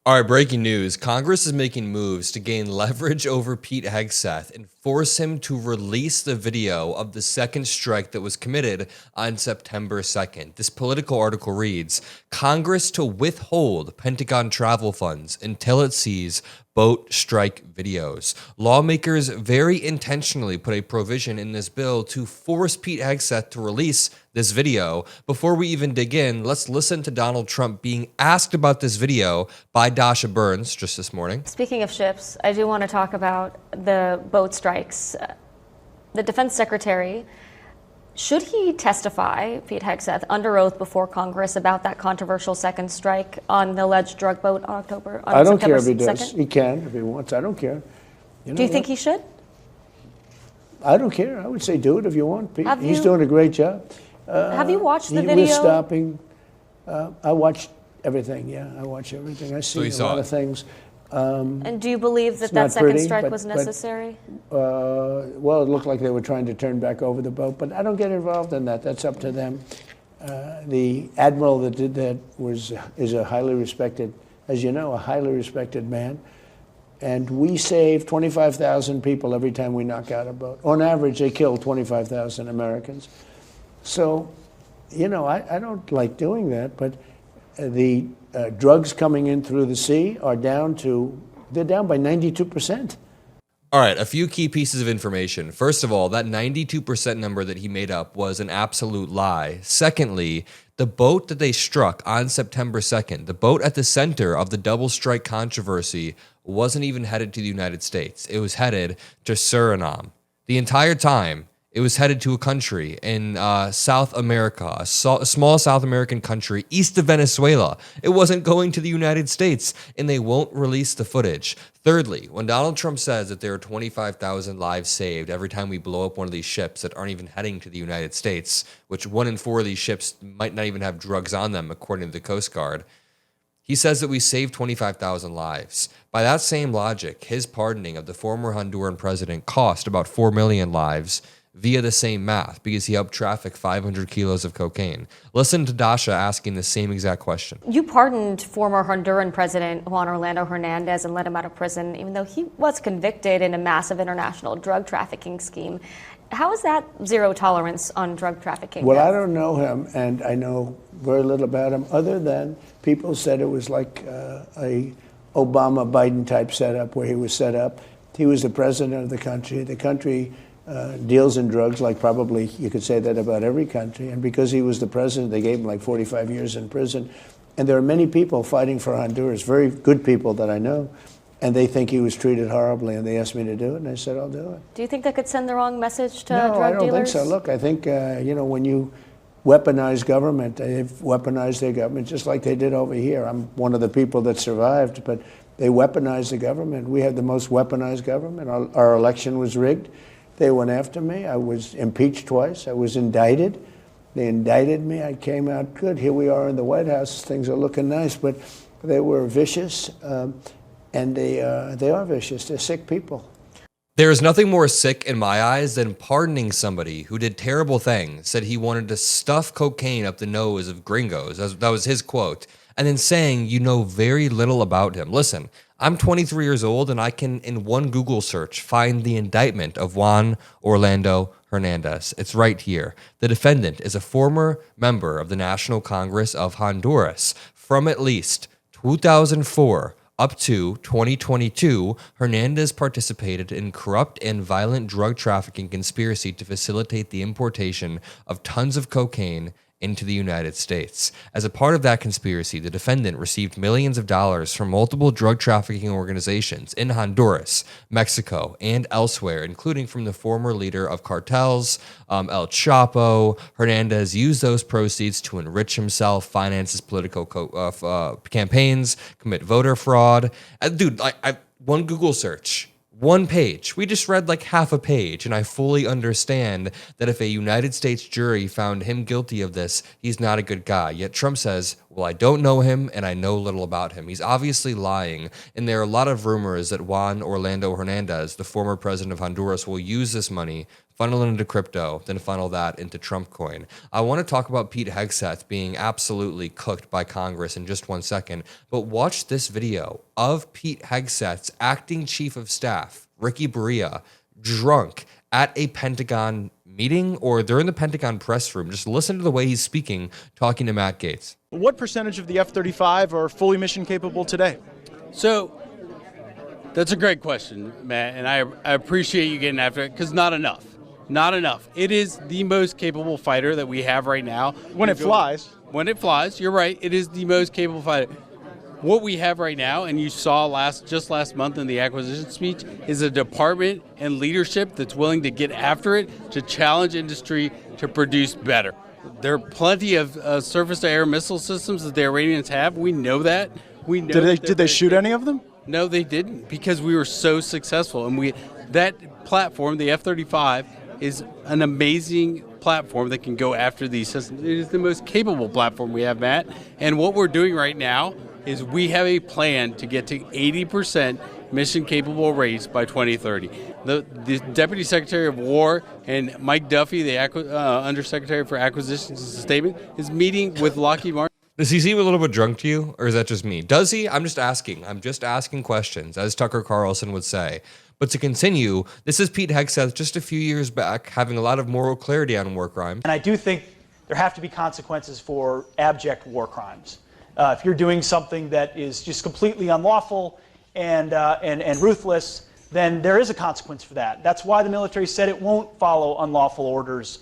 All right, breaking news. Congress is making moves to gain leverage over Pete Hegseth and force him to release the video of the second strike that was committed on September 2nd. This political article reads, Congress to withhold Pentagon travel funds until it sees boat strike videos. Lawmakers very intentionally put a provision in this bill to force Pete Hegseth to release this video. Before we even dig in, let's listen to Donald Trump being asked about this video by Dasha Burns just this morning. Speaking of ships, I do want to talk about the boat strikes. The defense secretary, should he testify, Pete Hegseth, under oath before Congress about that controversial second strike on the alleged drug boat on September 2nd? I don't care if he does. He can if he wants. I don't care. Do you think he should? I don't care. I would say do it if you want. He's doing a great job. Have you watched the video? We're stopping. I watched everything. Yeah, I watch everything. I see a lot of things. And do you believe that that second strike was necessary? Well, it looked like they were trying to turn back over the boat, but I don't get involved in that. That's up to them. The admiral that did that is a highly respected, as you know, a highly respected man. And we save 25,000 people every time we knock out a boat. On average, they kill 25,000 Americans. So, you know, I don't like doing that, but the drugs coming in through the sea are down by 92%. All right, a few key pieces of information. First of all, that 92% number that he made up was an absolute lie. Secondly, the boat that they struck on September 2nd, the boat at the center of the double strike controversy, wasn't even headed to the United States. It was headed to Suriname. The entire time, it was headed to a country in South America, a small South American country east of Venezuela. It wasn't going to the United States, and they won't release the footage. Thirdly, when Donald Trump says that there are 25,000 lives saved every time we blow up one of these ships that aren't even heading to the United States, which 1 in 4 of these ships might not even have drugs on them, according to the Coast Guard, he says that we saved 25,000 lives. By that same logic, his pardoning of the former Honduran president cost about 4 million lives via the same math, because he helped traffic 500 kilos of cocaine. Listen to Dasha asking the same exact question. You pardoned former Honduran President Juan Orlando Hernandez and let him out of prison, even though he was convicted in a massive international drug trafficking scheme. How is that zero tolerance on drug trafficking? Well, I don't know him, and I know very little about him, other than people said it was like a Obama-Biden type setup, where he was set up. He was the president of the country. The country deals in drugs, like probably you could say that about every country. And because he was the president, they gave him like 45 years in prison. And there are many people fighting for Honduras, very good people that I know, and they think he was treated horribly, and they asked me to do it, and I said, I'll do it. Do you think that could send the wrong message to drug dealers? No, I don't think so. Look, I think, you know, when you weaponize government, they've weaponized their government just like they did over here. I'm one of the people that survived, but they weaponized the government. We had the most weaponized government. Our election was rigged. They went after me. I was impeached twice. I was indicted. They indicted me. I came out good. Here we are in the White House. Things are looking nice, but they were vicious, and they are vicious. They're sick people. There is nothing more sick in my eyes than pardoning somebody who did terrible things, said he wanted to stuff cocaine up the nose of gringos. That was his quote. And then saying you know very little about him. Listen, I'm 23 years old, and I can, in one Google search, find the indictment of Juan Orlando Hernandez. It's right here. The defendant is a former member of the National Congress of Honduras. From at least 2004 up to 2022, Hernandez participated in corrupt and violent drug trafficking conspiracy to facilitate the importation of tons of cocaine into the United States. As a part of that conspiracy, the defendant received millions of dollars from multiple drug trafficking organizations in Honduras, Mexico, and elsewhere, including from the former leader of cartels, El Chapo. Hernandez used those proceeds to enrich himself, finance his political campaigns, commit voter fraud. Dude, one Google search, one page. We just read like half a page, and I fully understand that if a United States jury found him guilty of this, he's not a good guy. Yet Trump says, Well, I don't know him, and I know little about him. He's obviously lying, and there are a lot of rumors that Juan Orlando Hernandez, the former president of Honduras, will use this money, funnel it into crypto, then funnel that into Trump coin. I want to talk about Pete Hegseth being absolutely cooked by Congress in just 1 second, but watch this video of Pete Hegseth's acting chief of staff, Ricky Berea, drunk at a Pentagon meeting, or they're in the Pentagon press room. Just listen to the way he's speaking, talking to Matt Gaetz. What percentage of the F-35 are fully mission capable today? So that's a great question, Matt, and I appreciate you getting after it, because not enough. Not enough. It is the most capable fighter that we have right now. When it flies. When it flies, you're right. It is the most capable fighter. What we have right now, and you saw just last month in the acquisition speech, is a department and leadership that's willing to get after it, to challenge industry to produce better. There are plenty of surface-to-air missile systems that the Iranians have. We know that. We know. Did they shoot any of them? No, they didn't, because we were so successful. And that platform, the F-35, is an amazing platform that can go after these systems. It is the most capable platform we have, Matt. And what we're doing right now is we have a plan to get to 80% mission capable rates by 2030. The Deputy Secretary of War and Mike Duffy, the Undersecretary for Acquisitions and Sustainment, is meeting with Lockheed Martin. Does he seem a little bit drunk to you, or is that just me? Does he? I'm just asking. I'm just asking questions, as Tucker Carlson would say. But to continue, this is Pete Hegseth just a few years back, having a lot of moral clarity on war crimes. And I do think there have to be consequences for abject war crimes. If you're doing something that is just completely unlawful and ruthless, then there is a consequence for that. That's why the military said it won't follow unlawful orders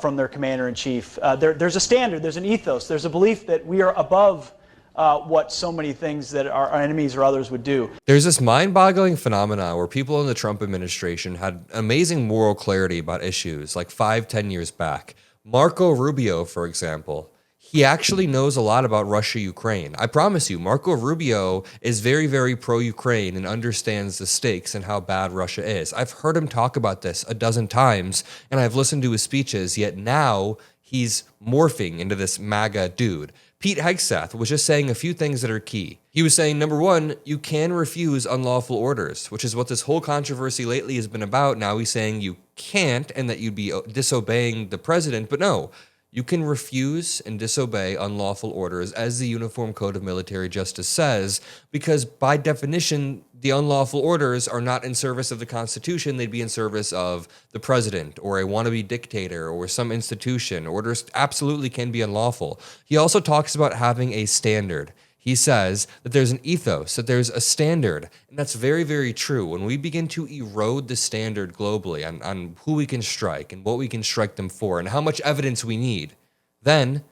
from their commander-in-chief. There's a standard, there's an ethos, there's a belief that we are above what so many things that our enemies or others would do. There's this mind-boggling phenomenon where people in the Trump administration had amazing moral clarity about issues like 5-10 years back. Marco Rubio, for example, he actually knows a lot about Russia-Ukraine. I promise you, Marco Rubio is very, very pro-Ukraine and understands the stakes and how bad Russia is. I've heard him talk about this a dozen times, and I've listened to his speeches, yet now he's morphing into this MAGA dude. Pete Hegseth was just saying a few things that are key. He was saying, number one, you can refuse unlawful orders, which is what this whole controversy lately has been about. Now he's saying you can't and that you'd be disobeying the president, but no. You can refuse and disobey unlawful orders, as the Uniform Code of Military Justice says, because by definition, the unlawful orders are not in service of the Constitution. They'd be in service of the president or a wannabe dictator or some institution. Orders absolutely can be unlawful. He also talks about having a standard. He says that there's an ethos, that there's a standard, and that's very, very true. When we begin to erode the standard globally on who we can strike and what we can strike them for and how much evidence we need, then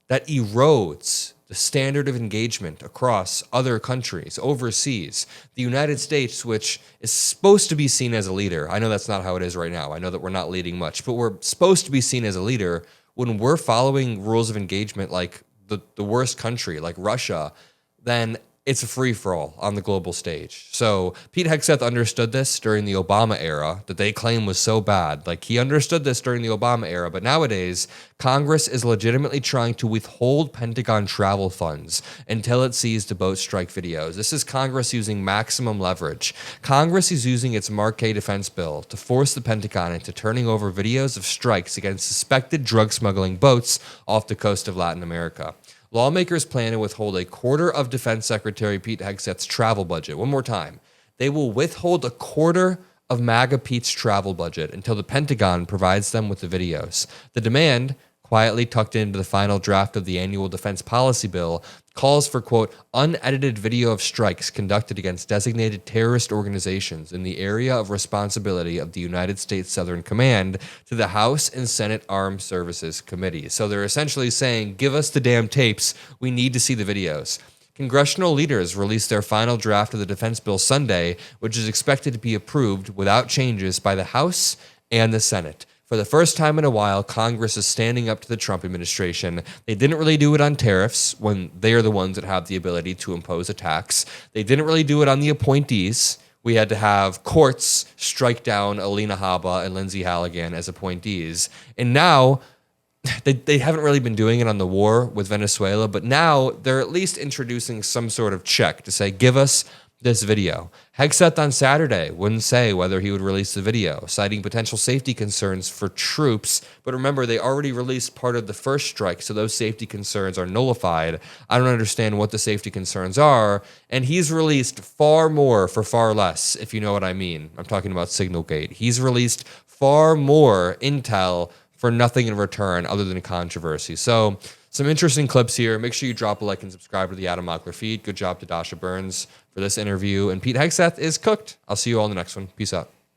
that erodes the standard of engagement across other countries, overseas. The United States, which is supposed to be seen as a leader, I know that's not how it is right now. I know that we're not leading much, but we're supposed to be seen as a leader when we're following rules of engagement like the worst country like Russia, then it's a free-for-all on the global stage. So Pete Hegseth understood this during the Obama era that they claim was so bad. Like, he understood this during the Obama era, but nowadays, Congress is legitimately trying to withhold Pentagon travel funds until it sees the boat strike videos. This is Congress using maximum leverage. Congress is using its Marquet defense bill to force the Pentagon into turning over videos of strikes against suspected drug smuggling boats off the coast of Latin America. Lawmakers plan to withhold a quarter of Defense Secretary Pete Hegseth's travel budget. One more time. They will withhold a quarter of MAGA Pete's travel budget until the Pentagon provides them with the videos. The demand, quietly tucked into the final draft of the annual defense policy bill, calls for, quote, unedited video of strikes conducted against designated terrorist organizations in the area of responsibility of the United States Southern Command to the House and Senate Armed Services Committees. So they're essentially saying, give us the damn tapes. We need to see the videos. Congressional leaders released their final draft of the defense bill Sunday, which is expected to be approved without changes by the House and the Senate. For the first time in a while, Congress is standing up to the Trump administration. They didn't really do it on tariffs when they are the ones that have the ability to impose a tax. They didn't really do it on the appointees. We had to have courts strike down Alina Habba and Lindsey Halligan as appointees. And now they haven't really been doing it on the war with Venezuela, but now they're at least introducing some sort of check to say, give us this video. Hegseth on Saturday wouldn't say whether he would release the video, citing potential safety concerns for troops. But remember, they already released part of the first strike, so those safety concerns are nullified. I don't understand what the safety concerns are. And he's released far more for far less, if you know what I mean. I'm talking about Signalgate. He's released far more intel for nothing in return other than controversy. So some interesting clips here. Make sure you drop a like and subscribe to the Adam Mockler feed. Good job to Dasha Burns for this interview. And Pete Hegseth is cooked. I'll see you all in the next one. Peace out.